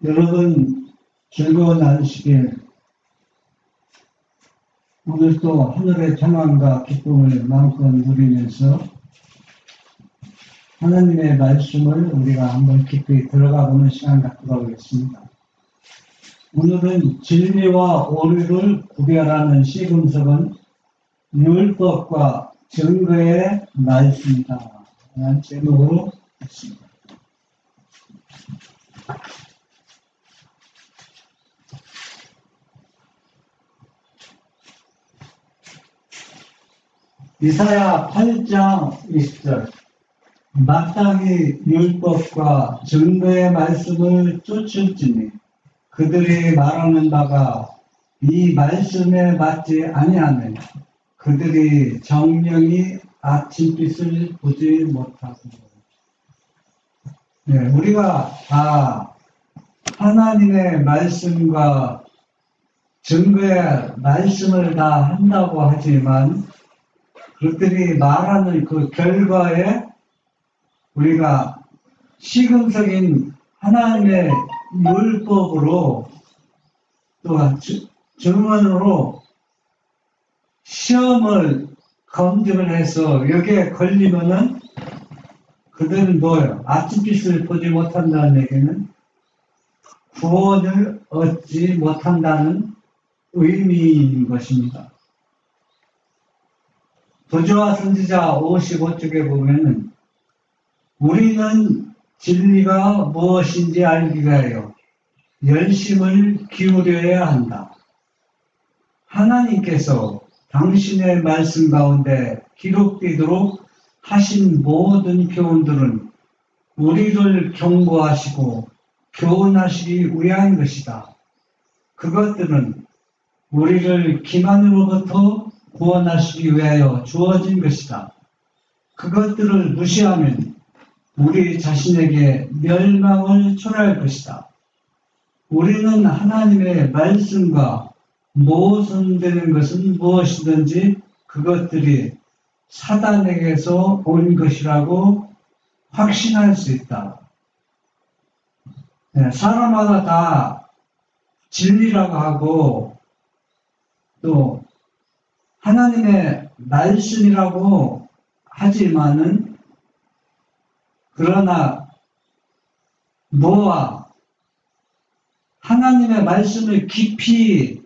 여러분 즐거운 안식일, 오늘도 하늘의 평안과 기쁨을 마음껏 누리면서 하나님의 말씀을 우리가 한번 깊이 들어가 보는 시간 갖도록 하겠습니다. 오늘은 진리와 오류를 구별하는 시금석은 율법과 증거의 말씀이다 라는 제목으로 했습니다. 이사야 8장 20절, 마땅히 율법과 증거의 말씀을 쫓을지니 그들이 말하는 바가 이 말씀에 맞지 아니하면 그들이 정령이 아침빛을 보지 못하고. 우리가 다 하나님의 말씀과 증거의 말씀을 다 한다고 하지만 그들이 말하는 그 결과에 우리가 시금석인 하나님의 율법으로 또 증언으로 시험을 검증을 해서 여기에 걸리면은 그들은 뭐예요? 아침빛을 보지 못한다는 얘기는 구원을 얻지 못한다는 의미인 것입니다. 도저와 선지자 55쪽에 보면은 우리는 진리가 무엇인지 알기 위하여 열심을 기울여야 한다. 하나님께서 당신의 말씀 가운데 기록되도록 하신 모든 교훈들은 우리를 경고하시고 교훈하시기 위한 것이다. 그것들은 우리를 기만으로부터 구원하시기 위하여 주어진 것이다. 그것들을 무시하면 우리 자신에게 멸망을 초래할 것이다. 우리는 하나님의 말씀과 모순되는 것은 무엇이든지 그것들이 사단에게서 온 것이라고 확신할 수 있다. 사람마다 다 진리라고 하고 또 하나님의 말씀이라고 하지만은 그러나 너와 하나님의 말씀을 깊이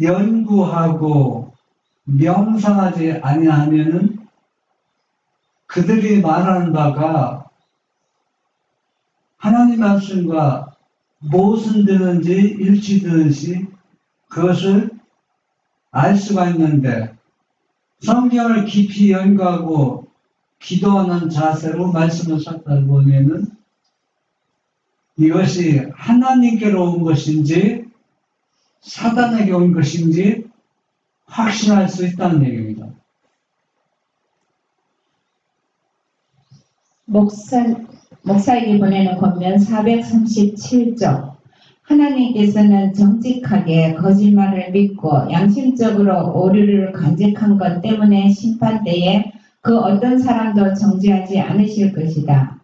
연구하고 명상하지 아니하면은 그들이 말하는 바가 하나님 말씀과 모순되는지 일치되는지 그것을 알 수가 있는데 성경을 깊이 연구하고 기도하는 자세로 말씀을 찾다 보면은 이것이 하나님께로 온 것인지 사단에게 온 것인지 확신할 수 있다는 얘기입니다. 목사에게 보내는 권면 437쪽. 하나님께서는 정직하게 거짓말을 믿고 양심적으로 오류를 간직한 것 때문에 심판때에 그 어떤 사람도 정죄하지 않으실 것이다.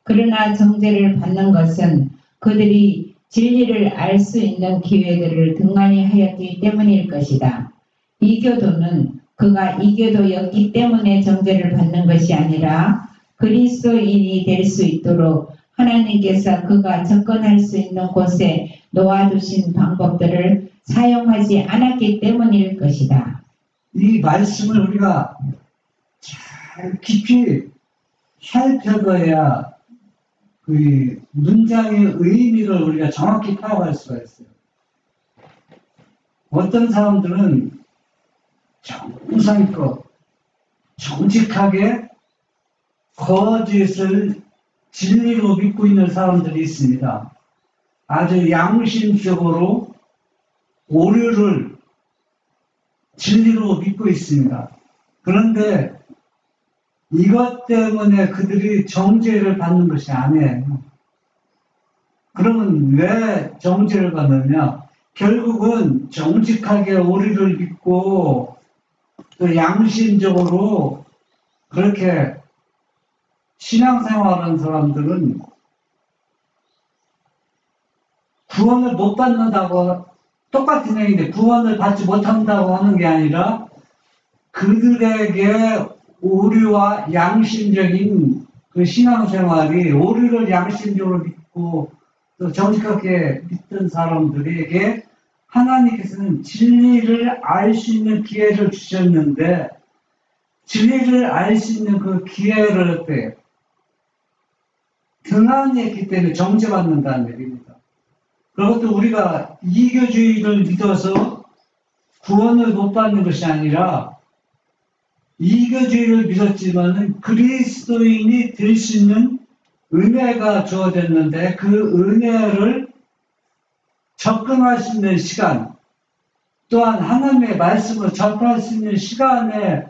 그러나 정죄를 받는 것은 그들이 진리를 알 수 있는 기회들을 등한히 하였기 때문일 것이다. 이교도는 그가 이교도였기 때문에 정죄를 받는 것이 아니라 그리스도인이 될 수 있도록 하나님께서 그가 접근할 수 있는 곳에 놓아두신 방법들을 사용하지 않았기 때문일 것이다. 이 말씀을 우리가 잘 깊이 살펴봐야 그 문장의 의미를 우리가 정확히 파악할 수가 있어요. 어떤 사람들은 정성껏 정직하게 거짓을 진리로 믿고 있는 사람들이 있습니다. 아주 양심적으로 오류를 진리로 믿고 있습니다. 그런데 이것 때문에 그들이 정죄를 받는 것이 아니에요. 그러면 왜 정죄를 받느냐? 결국은 정직하게 오류를 믿고 또 양심적으로 그렇게 신앙생활하는 사람들은 구원을 못 받는다고 똑같은 얘기인데 구원을 받지 못한다고 하는 게 아니라 그들에게 오류와 양심적인 그 신앙생활이 오류를 양심적으로 믿고 또 정직하게 믿던 사람들에게 하나님께서는 진리를 알 수 있는 기회를 주셨는데 진리를 알 수 있는 그 기회를 등한했기 때문에 정죄받는다는 얘기입니다. 그것도 우리가 이교주의를 믿어서 구원을 못 받는 것이 아니라 이교주의를 믿었지만은 그리스도인이 될 수 있는 은혜가 주어졌는데 그 은혜를 접근할 수 있는 시간, 또한 하나님의 말씀을 접할 수 있는 시간에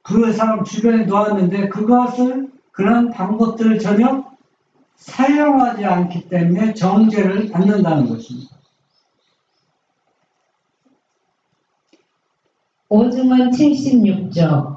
그 사람 주변에 놓았는데 그것을 그런 방법들을 전혀 사용하지 않기 때문에 정죄를 받는다는 것입니다. 오중은 76조.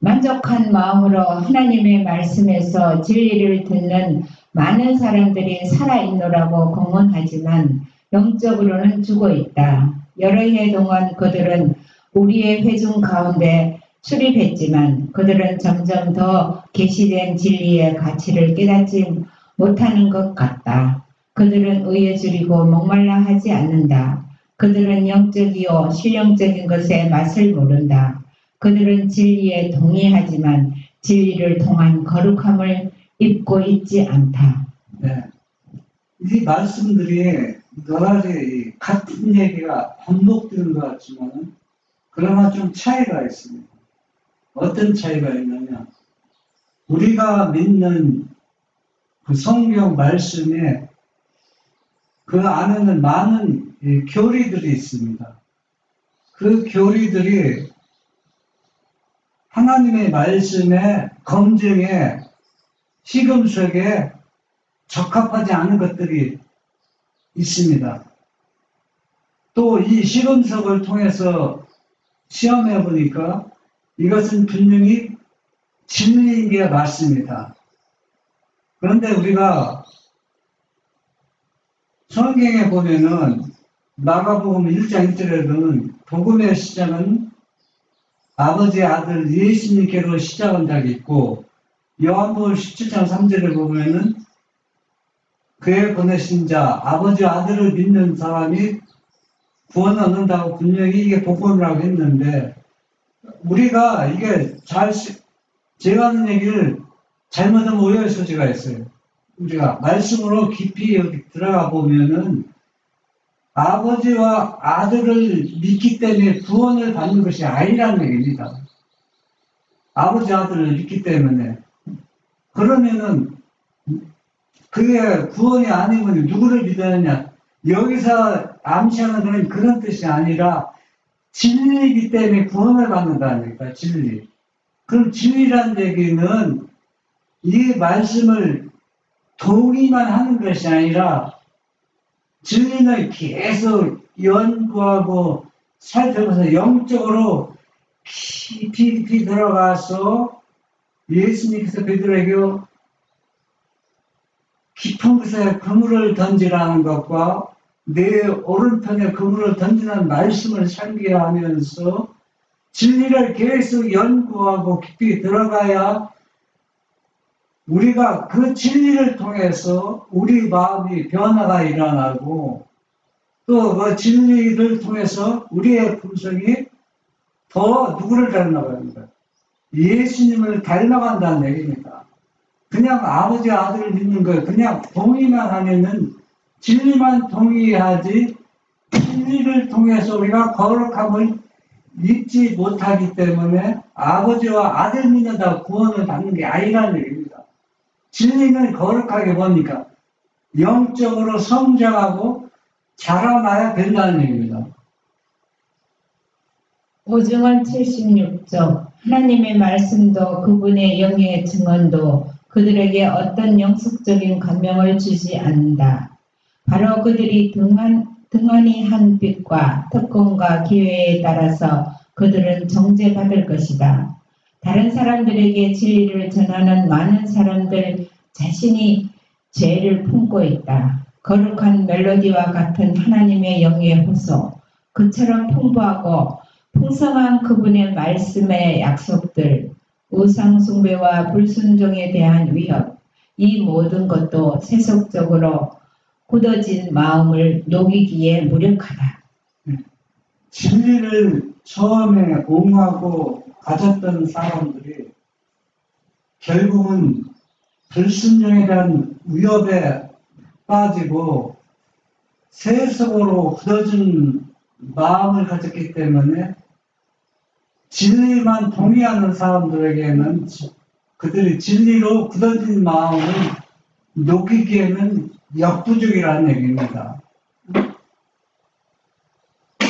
만족한 마음으로 하나님의 말씀에서 진리를 듣는 많은 사람들이 살아있노라고 공언하지만 영적으로는 죽어있다. 여러 해 동안 그들은 우리의 회중 가운데 출입했지만 그들은 점점 더 계시된 진리의 가치를 깨닫지 못하는 것 같다. 그들은 의에 줄이고 목말라 하지 않는다. 그들은 영적이요 실용적인 것의 맛을 모른다. 그들은 진리에 동의하지만 진리를 통한 거룩함을 입고 있지 않다. 네. 이 말씀들이 여러 가지 같은 얘기가 반복되는 것 같지만 그러나 좀 차이가 있습니다. 어떤 차이가 있냐면 우리가 믿는 그 성경 말씀에 그 안에는 많은 교리들이 있습니다. 그 교리들이 하나님의 말씀의 검증에 시금석에 적합하지 않은 것들이 있습니다. 또 이 시금석을 통해서 시험해 보니까 이것은 분명히 진리인 게 맞습니다. 그런데 우리가 성경에 보면은 마가복음 1장 1절에는 복음의 시작은 아버지의 아들 예수님께로 시작한 적이 있고 요한복음 17장 3절에 보면은 그의 보내신 자 아버지 아들을 믿는 사람이 구원 얻는다고 분명히 이게 복음이라고 했는데 우리가 이게 제가 하는 얘기를 잘못하면 오해할 소지가 있어요. 우리가 말씀으로 깊이 여기 들어가 보면은 아버지와 아들을 믿기 때문에 구원을 받는 것이 아니라는 얘기입니다. 아버지 아들을 믿기 때문에. 그러면은 그게 구원이 아니면 누구를 믿어야 여기서 암시하는 그런 뜻이 아니라 진리이기 때문에 구원을 받는다는 얘기다. 진리. 그럼 진리라는 얘기는 이 말씀을 동의만 하는 것이 아니라 진리는 계속 연구하고 살펴봐서 영적으로 깊이 들어가서 예수님께서 베드로에게 깊은 곳에 그물을 던지라는 것과 내 오른편에 그물을 던지는 말씀을 상기하면서 진리를 계속 연구하고 깊이 들어가야 우리가 그 진리를 통해서 우리 마음이 변화가 일어나고 또 그 진리를 통해서 우리의 품성이 더 누구를 닮아갑니다. 예수님을 닮아간다는 얘기입니다. 그냥 아버지 아들을 믿는 거 그냥 동의만 하면은 진리만 동의하지 진리를 통해서 우리가 거룩함을 믿지 못하기 때문에 아버지와 아들 믿는다고 구원을 받는 게 아니라는 얘기입니다. 진리는 거룩하게 보니까 영적으로 성장하고 자라나야 된다는 얘기입니다. 오중은 76조. 하나님의 말씀도 그분의 영의 증언도 그들에게 어떤 영속적인 감명을 주지 않는다. 바로 그들이 등한히 한 빛과 특권과 기회에 따라서 그들은 정죄받을 것이다. 다른 사람들에게 진리를 전하는 많은 사람들 자신이 죄를 품고 있다. 거룩한 멜로디와 같은 하나님의 영의 호소, 그처럼 풍부하고 풍성한 그분의 말씀의 약속들, 우상 숭배와 불순종에 대한 위협, 이 모든 것도 세속적으로 굳어진 마음을 녹이기에 무력하다. 진리를 처음에 옹호하고 가졌던 사람들이 결국은 불순종에 대한 위협에 빠지고 세속으로 굳어진 마음을 가졌기 때문에 진리만 동의하는 사람들에게는 그들이 진리로 굳어진 마음을 녹이기에는 역부족이라는 얘기입니다.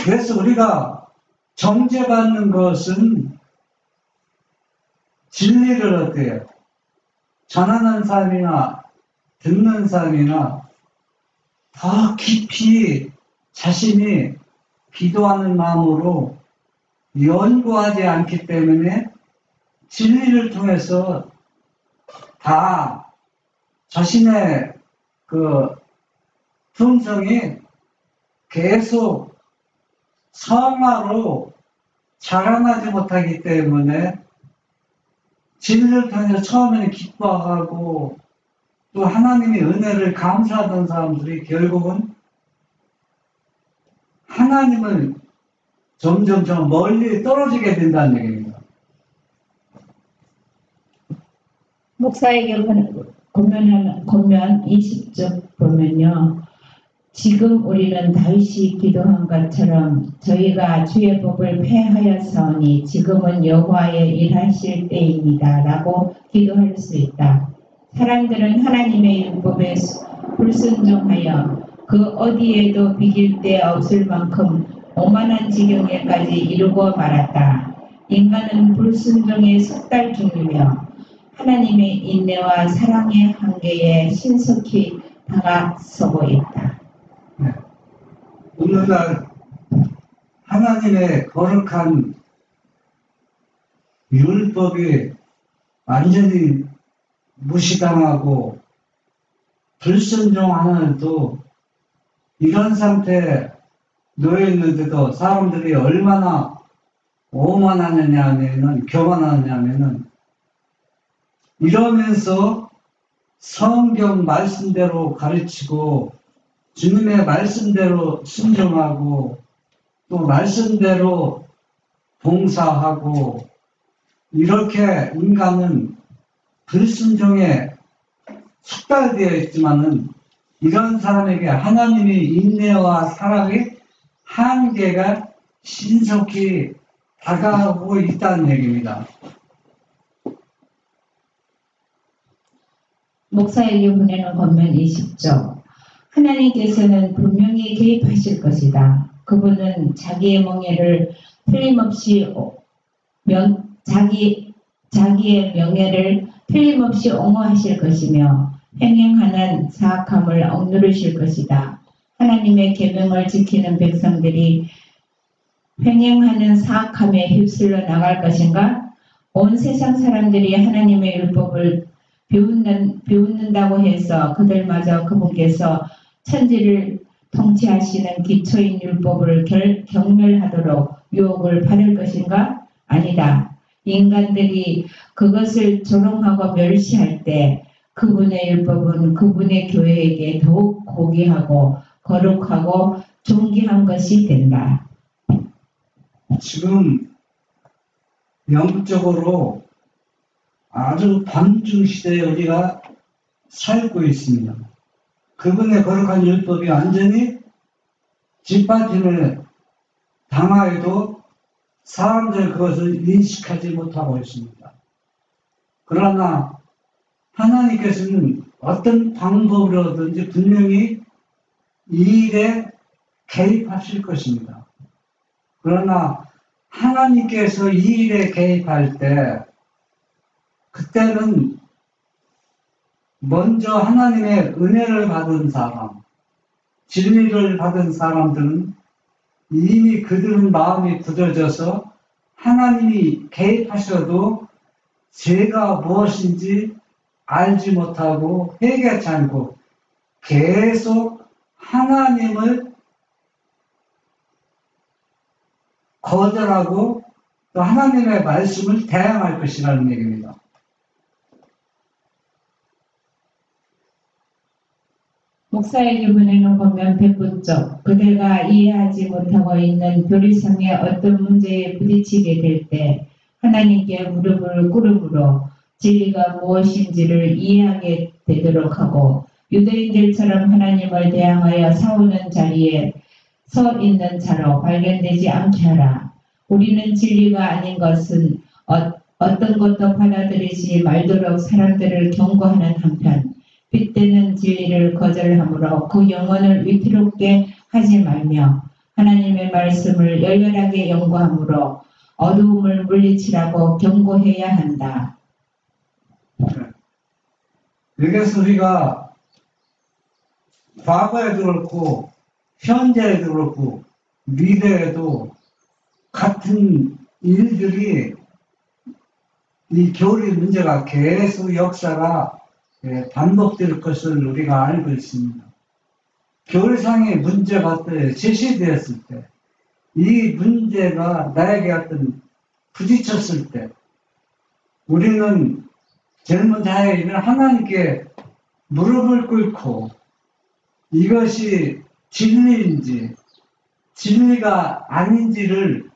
그래서 우리가 정죄받는 것은 진리를 어때요? 전하는 사람이나 듣는 사람이나 더 깊이 자신이 기도하는 마음으로 연구하지 않기 때문에 진리를 통해서 다 자신의 그 품성이 계속 성화로 자라나지 못하기 때문에 진리를 통해서 처음에는 기뻐하고 또 하나님의 은혜를 감사하던 사람들이 결국은 하나님을 점점 저 멀리 떨어지게 된다는 얘기입니다. 목사에게 권면 20쪽 보면요. 지금 우리는 다윗이 기도한 것처럼 저희가 주의 법을 폐하였사오니 지금은 여호와의 일하실 때입니다. 라고 기도할 수 있다. 사람들은 하나님의 율법에 불순종하여 그 어디에도 비길 데 없을 만큼 오만한 지경에까지 이르고 말았다. 인간은 불순종의 속달 중이며 하나님의 인내와 사랑의 한계에 신속히 다가서고 있다. 오늘날 하나님의 거룩한 율법이 완전히 무시당하고 불순종하는데도 이런 상태에 놓여 있는데도 사람들이 얼마나 오만하느냐면은 교만하느냐면은 이러면서 성경 말씀대로 가르치고 주님의 말씀대로 순종하고 또 말씀대로 봉사하고 이렇게 인간은 불순종에 숙달되어 있지만은 이런 사람에게 하나님의 인내와 사랑의 한계가 신속히 다가오고 있다는 얘기입니다. 목사에게 보내는 권면 20조. 하나님께서는 분명히 개입하실 것이다. 그분은 자기의 멍에를 틀림없이 자기의 명예를 틀림없이 옹호하실 것이며 횡행하는 사악함을 억누르실 것이다. 하나님의 계명을 지키는 백성들이 횡행하는 사악함에 휩쓸려 나갈 것인가? 온 세상 사람들이 하나님의 율법을 비웃는다고 해서 그들마저 그분께서 천지를 통치하시는 기초인 율법을 경멸하도록 유혹을 받을 것인가? 아니다. 인간들이 그것을 조롱하고 멸시할 때 그분의 율법은 그분의 교회에게 더욱 고귀하고 거룩하고 존귀한 것이 된다. 지금 영적으로 아주 반중 시대에 우리가 살고 있습니다. 그분의 거룩한 율법이 완전히 뒷받침을 당하여도 사람들 그것을 인식하지 못하고 있습니다. 그러나 하나님께서는 어떤 방법으로든지 분명히 이 일에 개입하실 것입니다. 그러나 하나님께서 이 일에 개입할 때 그때는 먼저 하나님의 은혜를 받은 사람, 진리를 받은 사람들은 이미 그들은 마음이 굳어져서 하나님이 개입하셔도 죄가 무엇인지 알지 못하고 회개치 않고 계속 하나님을 거절하고 또 하나님의 말씀을 대항할 것이라는 얘기입니다. 목사에게 보내는 보면 109쪽 그대가 이해하지 못하고 있는 교리상의 어떤 문제에 부딪히게 될 때 하나님께 무릎을 꿇음으로 진리가 무엇인지를 이해하게 되도록 하고 유대인들처럼 하나님을 대항하여 싸우는 자리에 서 있는 자로 발견되지 않게 하라. 우리는 진리가 아닌 것은 어떤 것도 받아들이지 말도록 사람들을 경고하는 한편 빗대는 진리를 거절함으로 그 영혼을 위태롭게 하지 말며 하나님의 말씀을 열렬하게 연구함으로 어두움을 물리치라고 경고해야 한다. 그래서 우리가 과거에도 그렇고 현재에도 그렇고 미래에도 같은 일들이 이 교리 문제가 계속 역사가 반복될 것을 우리가 알고 있습니다. 교리상의 문제가 제시되었을 때, 이 문제가 나에게 어떤 부딪혔을 때, 우리는 젊은 자에게는 하나님께 무릎을 꿇고 이것이 진리인지, 진리가 아닌지를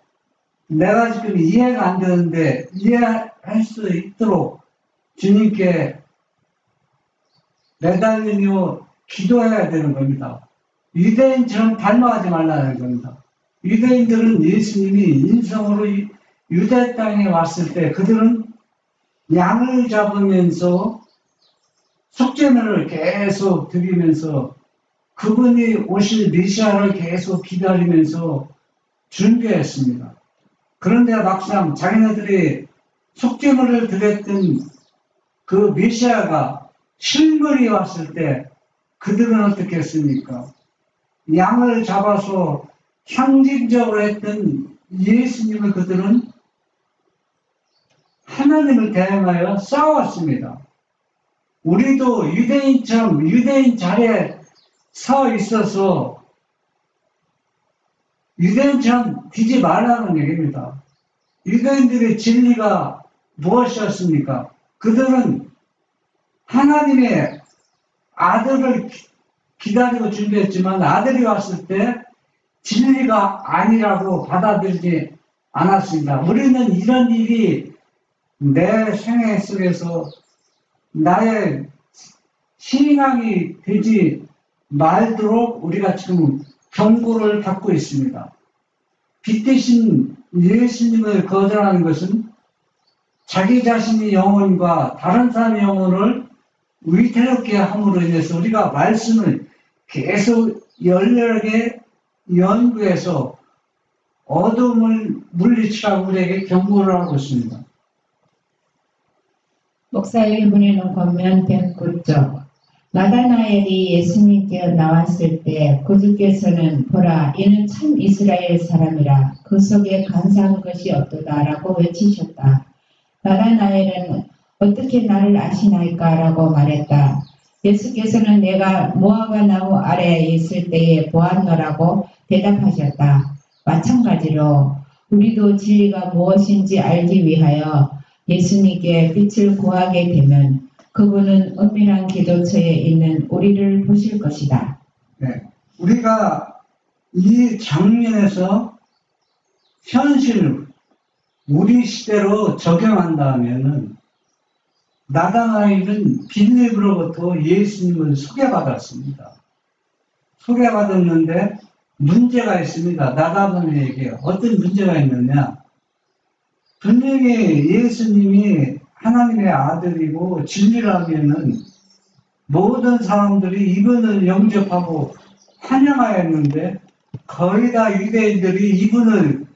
내가 지금 이해가 안 되는데 이해할 수 있도록 주님께 매달리며 기도해야 되는 겁니다. 유대인처럼 닮아가지 말라는 겁니다. 유대인들은 예수님이 인성으로 유대 땅에 왔을 때 그들은 양을 잡으면서 속죄물을 계속 드리면서 그분이 오실 메시아를 계속 기다리면서 준비했습니다. 그런데 막상 자기네들이 속죄물을 드렸던 그 메시아가 실물이 왔을 때 그들은 어떻게 했습니까? 양을 잡아서 상징적으로 했던 예수님을 그들은 하나님을 대항하여 싸웠습니다. 우리도 유대인처럼 유대인 자리에 서 있어서 유대인처럼 되지 말라는 얘기입니다. 유대인들의 진리가 무엇이었습니까? 그들은 하나님의 아들을 기다리고 준비했지만 아들이 왔을 때 진리가 아니라고 받아들이지 않았습니다. 우리는 이런 일이 내 생애 속에서 나의 신앙이 되지 말도록 우리가 지금 경고를 받고 있습니다. 빛 대신 예수님을 거절하는 것은 자기 자신의 영혼과 다른 사람의 영혼을 위태롭게 함으로 인해서 우리가 말씀을 계속 열렬하게 연구해서 어둠을 물리치라고 우리에게 경고를 하고 있습니다. 목사에게 보내는 권면 109쪽 나다나엘이 예수님께 나왔을 때 그주께서는 보라 이는 참 이스라엘 사람이라 그 속에 간사한 것이 없도다 라고 외치셨다. 나다나엘은 어떻게 나를 아시나이까 라고 말했다. 예수께서는 내가 무화과 나무 아래에 있을 때에 보았노라고 대답하셨다. 마찬가지로 우리도 진리가 무엇인지 알기 위하여 예수님께 빛을 구하게 되면 그분은 은밀한 기도처에 있는 우리를 보실 것이다. 네, 우리가 이 장면에서 현실 우리 시대로 적용한다면은 나다나엘은 빌립으로부터 예수님을 소개받았습니다. 소개받았는데 문제가 있습니다. 나다나엘에게 어떤 문제가 있느냐? 분명히 예수님이 하나님의 아들이고 진리라면은 모든 사람들이 이분을 영접하고 환영하였는데 거의 다 유대인들이 이분을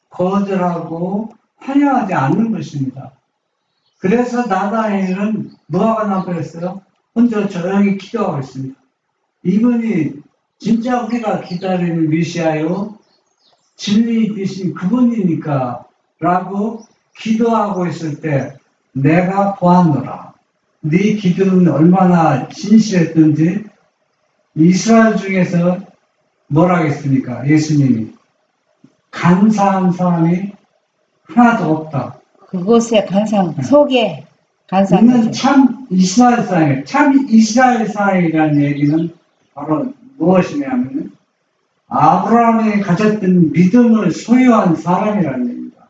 거절하고 환영하지 않는 것입니다. 그래서 나다나엘은 무화과 나무에서 혼자 조용히 기도하고 있습니다. 이분이 진짜 우리가 기다리는 메시아요 진리 되신 그분이니까 라고 기도하고 있을 때 내가 보았노라. 네 기도는 얼마나 진실했던지 이스라엘 중에서 뭐라 하겠습니까? 예수님이 간사한 사람이 하나도 없다. 그곳에 간상 속에 간상 이는 참 이스라엘 사람이에요. 참 이스라엘 사람이라는 얘기는 바로 무엇이냐면 아브라함이 가졌던 믿음을 소유한 사람이라는 얘기입니다.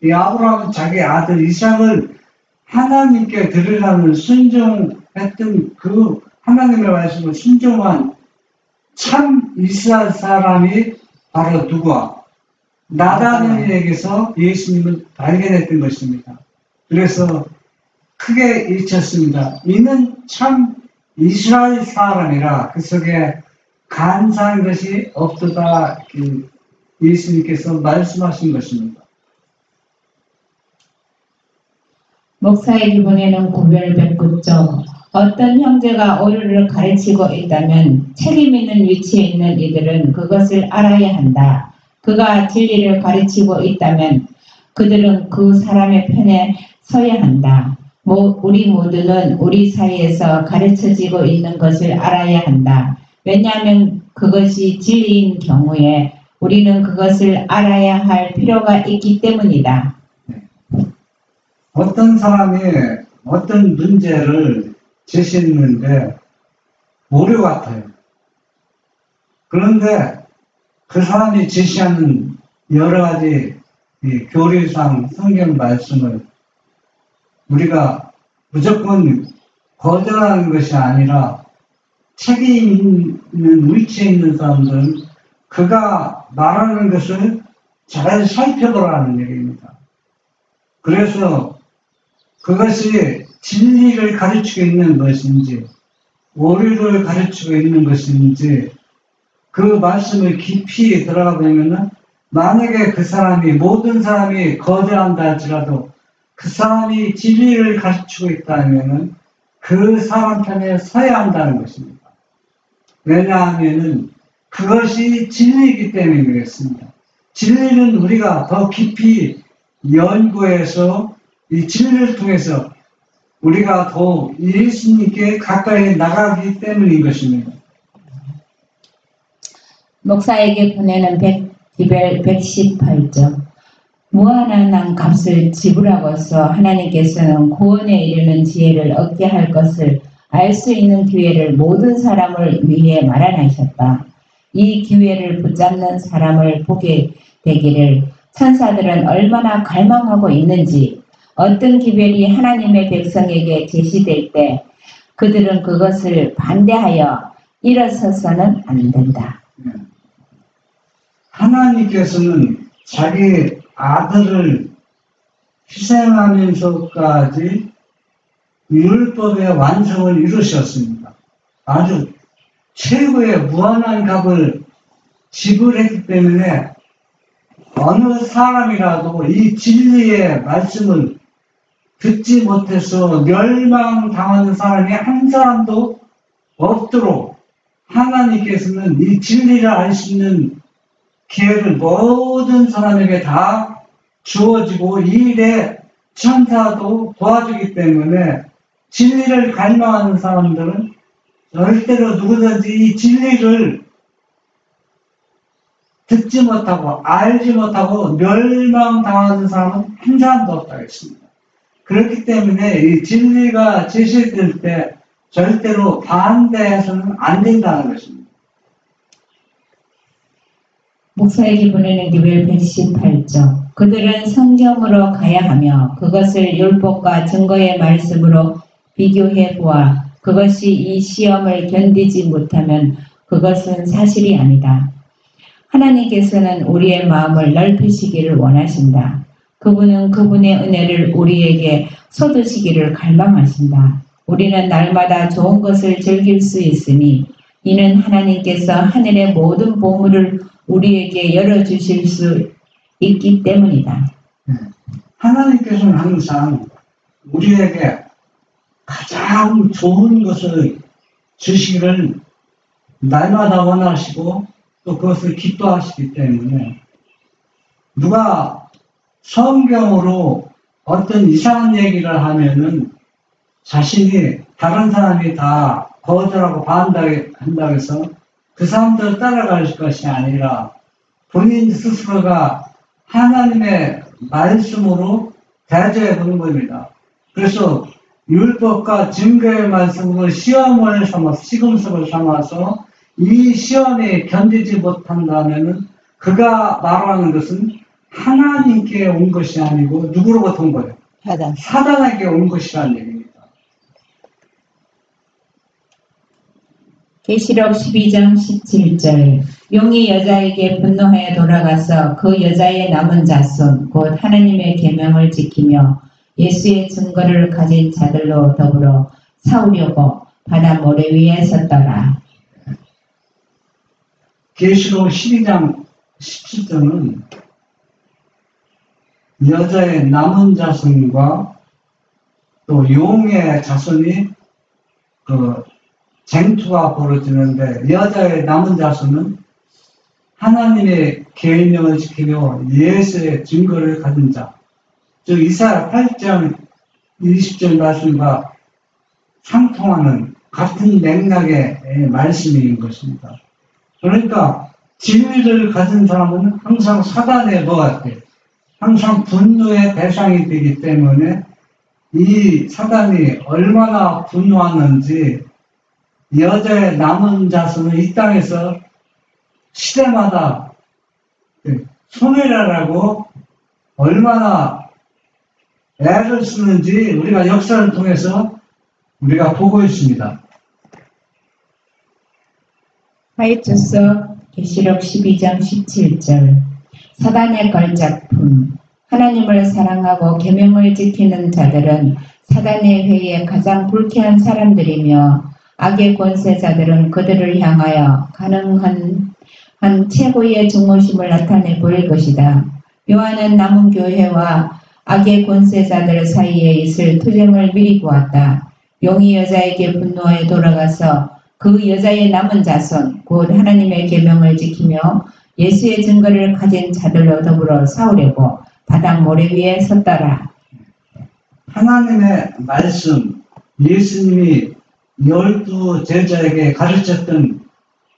이 아브라함은 자기 아들 이삭을 하나님께 드리라는 순종했던 그 하나님의 말씀을 순종한 참 이스라엘 사람이 바로 누구와? 나다니엘에게서 예수님을 발견했던 것입니다. 그래서 크게 외쳤습니다. 이는 참 이스라엘 사람이라 그 속에 간사한 것이 없도다. 예수님께서 말씀하신 것입니다. 목사에게 보내는 919쪽. 어떤 형제가 오류를 가르치고 있다면 책임 있는 위치에 있는 이들은 그것을 알아야 한다. 그가 진리를 가르치고 있다면 그들은 그 사람의 편에 서야 한다. 우리 모두는 우리 사이에서 가르쳐지고 있는 것을 알아야 한다. 왜냐하면 그것이 진리인 경우에 우리는 그것을 알아야 할 필요가 있기 때문이다. 어떤 사람이 어떤 문제를 제시했는데 오류 같아요. 그런데 그 사람이 제시하는 여러 가지 교리상 성경 말씀을 우리가 무조건 거절하는 것이 아니라 책임 있는 위치에 있는 사람들은 그가 말하는 것을 잘 살펴보라는 얘기입니다. 그래서 그것이 진리를 가르치고 있는 것인지 오류를 가르치고 있는 것인지 그 말씀을 깊이 들어가 보면은 만약에 그 사람이 모든 사람이 거절한다 할지라도 그 사람이 진리를 가르치고 있다면은 그 사람 편에 서야 한다는 것입니다. 왜냐하면은 그것이 진리이기 때문에 그렇습니다. 진리는 우리가 더 깊이 연구해서 이 진리를 통해서 우리가 더 예수님께 가까이 나가기 때문인 것입니다. 목사에게 보내는 디벨 118쪽. 무한한 값을 지불하고서 하나님께서는 구원에 이르는 지혜를 얻게 할 것을 알 수 있는 기회를 모든 사람을 위해 마련하셨다. 이 기회를 붙잡는 사람을 보게 되기를 천사들은 얼마나 갈망하고 있는지, 어떤 기별이 하나님의 백성에게 제시될 때 그들은 그것을 반대하여 일어서서는 안 된다. 하나님께서는 자기 아들을 희생하면서까지 율법의 완성을 이루셨습니다. 아주 최고의 무한한 값을 지불했기 때문에 어느 사람이라도 이 진리의 말씀을 듣지 못해서 멸망당하는 사람이 한 사람도 없도록 하나님께서는 이 진리를 알 수 있는 기회를 모든 사람에게 다 주어지고 이 일에 천사도 도와주기 때문에 진리를 갈망하는 사람들은 절대로 누구든지 이 진리를 듣지 못하고 알지 못하고 멸망당하는 사람은 한 사람도 없다고 했습니다. 그렇기 때문에 이 진리가 제시될 때 절대로 반대해서는 안 된다는 것입니다. 목사에게 보내는 디벨 118쪽. 그들은 성경으로 가야 하며 그것을 율법과 증거의 말씀으로 비교해 보아 그것이 이 시험을 견디지 못하면 그것은 사실이 아니다. 하나님께서는 우리의 마음을 넓히시기를 원하신다. 그분은 그분의 은혜를 우리에게 쏟으시기를 갈망하신다. 우리는 날마다 좋은 것을 즐길 수 있으니 이는 하나님께서 하늘의 모든 보물을 우리에게 열어주실 수 있기 때문이다. 하나님께서는 항상 우리에게 가장 좋은 것을 주시기를 날마다 원하시고 또 그것을 기뻐하시기 때문에 누가 성경으로 어떤 이상한 얘기를 하면은 자신이 다른 사람이 다 거절하고 반대한다고 해서 그 사람들을 따라갈 것이 아니라 본인 스스로가 하나님의 말씀으로 대조해 보는 겁니다. 그래서 율법과 증거의 말씀으로 시험을 삼아서, 시금석을 삼아서 이 시험에 견디지 못한다면 그가 말하는 것은 하나님께 온 것이 아니고 누구로부터 온 거예요? 사단에게 온 것이라는 얘기입니다. 계시록 12장 17절 용이 여자에게 분노하여 돌아가서 그 여자의 남은 자손 곧 하나님의 계명을 지키며 예수의 증거를 가진 자들로 더불어 싸우려고 바다 모래 위에 섰더라. 계시록 12장 17절은 여자의 남은 자손과 또 용의 자손이 쟁투가 벌어지는데, 여자의 남은 자손은 하나님의 계명을 지키며 예수의 증거를 가진 자, 즉 이사야 8장 20절 말씀과 상통하는 같은 맥락의 말씀인 것입니다. 그러니까 진리를 가진 사람은 항상 사단의 뭐가 돼? 항상 분노의 대상이 되기 때문에 이 사단이 얼마나 분노하는지 여자의 남은 자손은 이 땅에서 시대마다 소멸하라고 얼마나 애를 쓰는지 우리가 역사를 통해서 우리가 보고 있습니다. 하이투서 계시록 12장 17절 사단의 걸작품 하나님을 사랑하고 계명을 지키는 자들은 사단의 회의에 가장 불쾌한 사람들이며 악의 권세자들은 그들을 향하여 가능한 최고의 증오심을 나타내 보일 것이다. 요한은 남은 교회와 악의 권세자들 사이에 있을 투쟁을 미리 보았다. 용이 여자에게 분노하여 돌아가서 그 여자의 남은 자손 곧 하나님의 계명을 지키며 예수의 증거를 가진 자들로 더불어 싸우려고 바닥 모래 위에 섰더라. 하나님의 말씀, 예수님이 12 제자에게 가르쳤던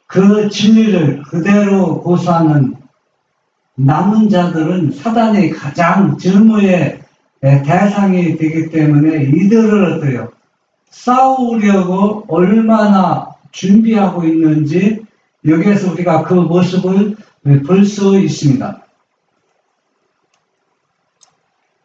그 진리를 그대로 고수하는 남은 자들은 사단이 가장 증오의 대상이 되기 때문에 이들을 어때요? 싸우려고 얼마나 준비하고 있는지 여기에서 우리가 그 모습을 볼 수 있습니다.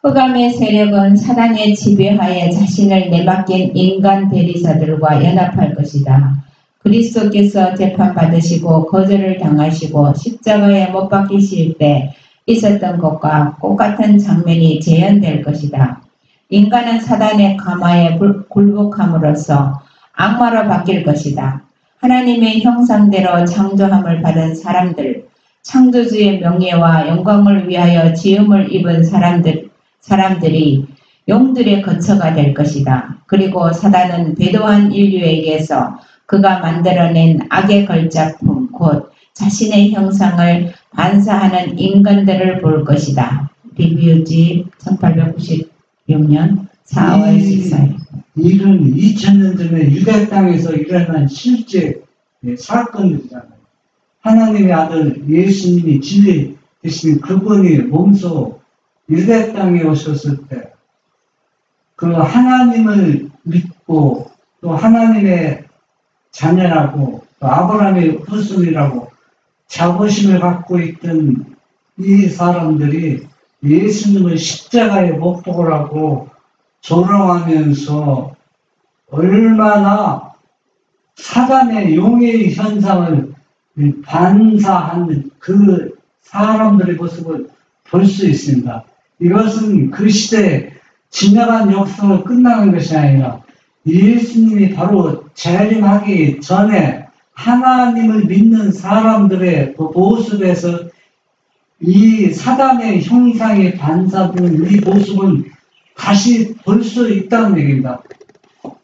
흑암의 세력은 사단의 지배하에 자신을 내맡긴 인간 대리사들과 연합할 것이다. 그리스도께서 재판받으시고 거절을 당하시고 십자가에 못 박히실 때 있었던 것과 똑같은 장면이 재현될 것이다. 인간은 사단의 감화에 굴복함으로써 악마로 바뀔 것이다. 하나님의 형상대로 창조함을 받은 사람들, 창조주의 명예와 영광을 위하여 지음을 입은 사람들이 용들의 거처가 될 것이다. 그리고 사단은 배도한 인류에게서 그가 만들어낸 악의 걸작품, 곧 자신의 형상을 반사하는 인간들을 볼 것이다. 리뷰지 1896년 4월 14일. 일은 2000년 전에 유대 땅에서 일어난 실제 사건들이잖아요. 하나님의 아들 예수님이 진리 되신 그분이 몸소 유대 땅에 오셨을 때 그 하나님을 믿고 또 하나님의 자녀라고 또 아브라함의 후손이라고 자부심을 갖고 있던 이 사람들이 예수님을 십자가에 못 박으라고 조롱하면서 얼마나 사단의 용의 현상을 반사하는 그 사람들의 모습을 볼 수 있습니다. 이것은 그 시대에 지나간 역사로 끝나는 것이 아니라 예수님이 바로 재림하기 전에 하나님을 믿는 사람들의 그 모습에서 이 사단의 형상이 반사되는 이 모습을 다시 볼 수 있다는 얘기입니다.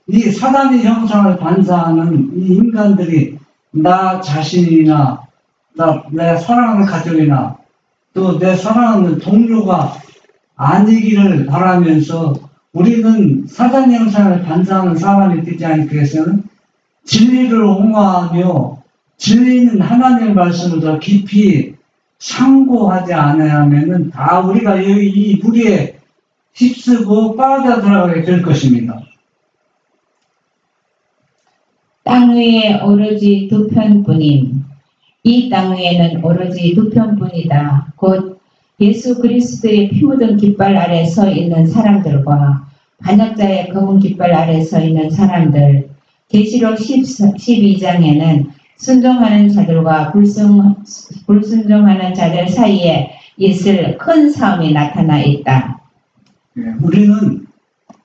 이 사단의 형상을 반사하는 이 인간들이 나 자신이나 내 사랑하는 가족이나 또 내 사랑하는 동료가 아니기를 바라면서 우리는 사단 형상을 반사하는 사람이 되지 않기 위해서는 진리를 옹호하며 진리는 하나님의 말씀을 더 깊이 상고하지 않으면은 다 우리가 이 무리에 휩쓰고 빠져들어가게 될 것입니다. 땅 위에 오로지 두 편뿐임. 이 땅 위에는 오로지 두 편뿐이다. 곧 예수 그리스도의 피 묻은 깃발 아래 서 있는 사람들과 반역자의 검은 깃발 아래 서 있는 사람들. 계시록 12장에는 순종하는 자들과 불순종하는 자들 사이에 있을 큰 싸움이 나타나 있다. 우리는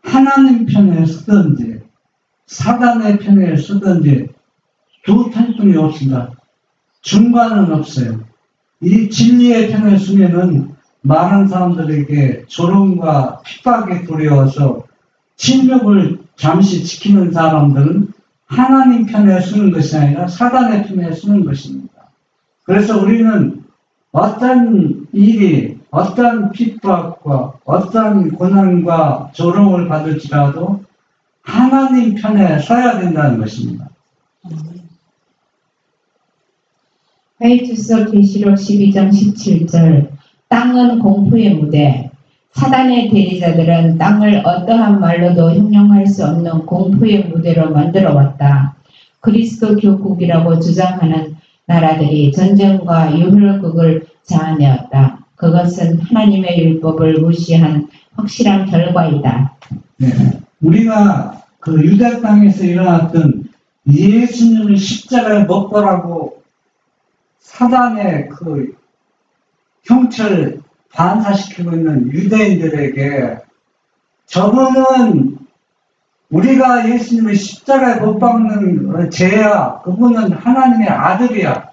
하나님 편에 서든지 사단의 편에 서든지 두 편뿐이 없습니다. 중간은 없어요. 이 진리의 편에 서면은 많은 사람들에게 조롱과 핍박이 두려워서 침묵을 잠시 지키는 사람들은 하나님 편에 서는 것이 아니라 사단의 편에 서는 것입니다. 그래서 우리는 어떤 일이, 어떤 핍박과 어떤 고난과 조롱을 받을지라도 하나님 편에 서야 된다는 것입니다. 하이투서 계시록 12장 17절 땅은 공포의 무대. 사단의 대리자들은 땅을 어떠한 말로도 형용할 수 없는 공포의 무대로 만들어 왔다. 그리스도 교국이라고 주장하는 나라들이 전쟁과 유혈극을 자아내었다. 그것은 하나님의 율법을 무시한 확실한 결과이다. 네. 우리가 그 유대 땅에서 일어났던 예수님을 십자가에 못 박으라고 사단의 그 형체를 반사시키고 있는 유대인들에게 저분은 우리가 예수님을 십자가에 못 박는 죄야. 그분은 하나님의 아들이야.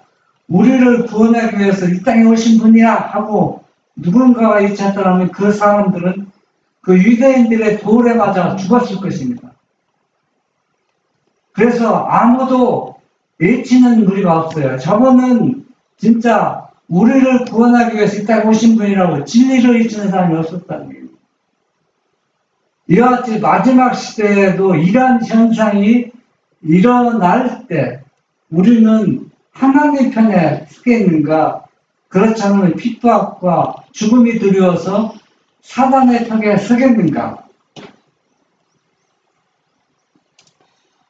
우리를 구원하기 위해서 이 땅에 오신 분이야 하고 누군가가 있었더라면 그 사람들은 그 유대인들의 돌에 맞아 죽었을 것입니다. 그래서 아무도 외치는 무리가 없어요. 저분은 진짜 우리를 구원하기 위해서 이 땅에 오신 분이라고 진리를 외치는 사람이 없었다는 거예요. 이와 같이 마지막 시대에도 이러한 현상이 일어날 때 우리는 하나님 편에 서겠는가, 그렇지 않으면 핍박과 죽음이 두려워서 사단의 편에 서겠는가.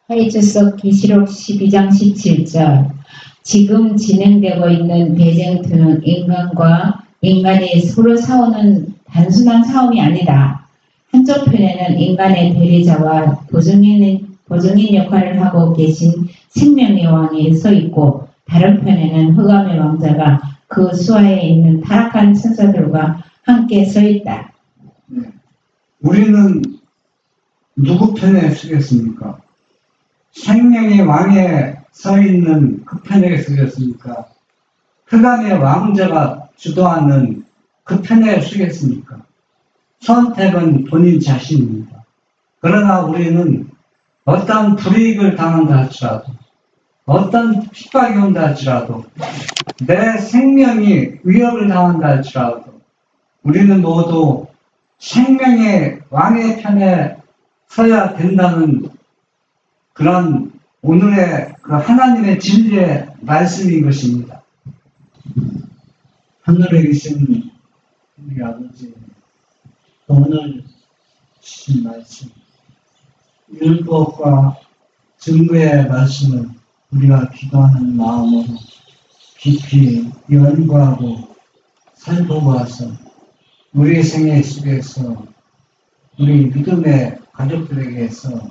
하이투서 계시록 12장 17절 지금 진행되고 있는 대쟁투는 인간과 인간이 서로 싸우는 단순한 싸움이 아니다. 한쪽 편에는 인간의 대리자와 보증인 역할을 하고 계신 생명의 왕이 서 있고 다른 편에는 흑암의 왕자가 그 수하에 있는 타락한 천사들과 함께 서 있다. 네. 우리는 누구 편에 서겠습니까? 생명의 왕에 서 있는 그 편에 서겠습니까? 흑암의 왕자가 주도하는 그 편에 서겠습니까? 선택은 본인 자신입니다. 그러나 우리는 어떤 불이익을 당한다 할지라도, 어떤 핍박이 온다 할지라도, 내 생명이 위협을 당한다 할지라도, 우리는 모두 생명의 왕의 편에 서야 된다는 그런 오늘의 그 하나님의 진리의 말씀인 것입니다. 하늘에 계신 우리 아버지, 오늘 주신 말씀, 율법과 증거의 말씀을 우리가 기도하는 마음으로 깊이 연구하고 살펴보아서 우리의 생애 속에서 우리 믿음의 가족들에게서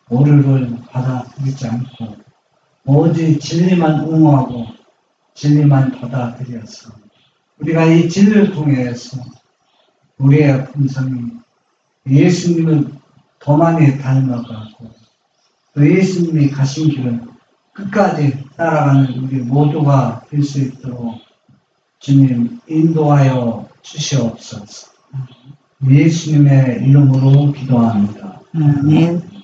오류를 받아들이지 않고 오직 진리만 옹호하고 진리만 받아들여서 우리가 이 진리를 통해서 우리의 품성이 예수님을 더 많이 닮아가고 또 예수님이 가신 길을 끝까지 따라가는 우리 모두가 될 수 있도록 주님 인도하여 주시옵소서. 예수님의 이름으로 기도합니다. 아멘.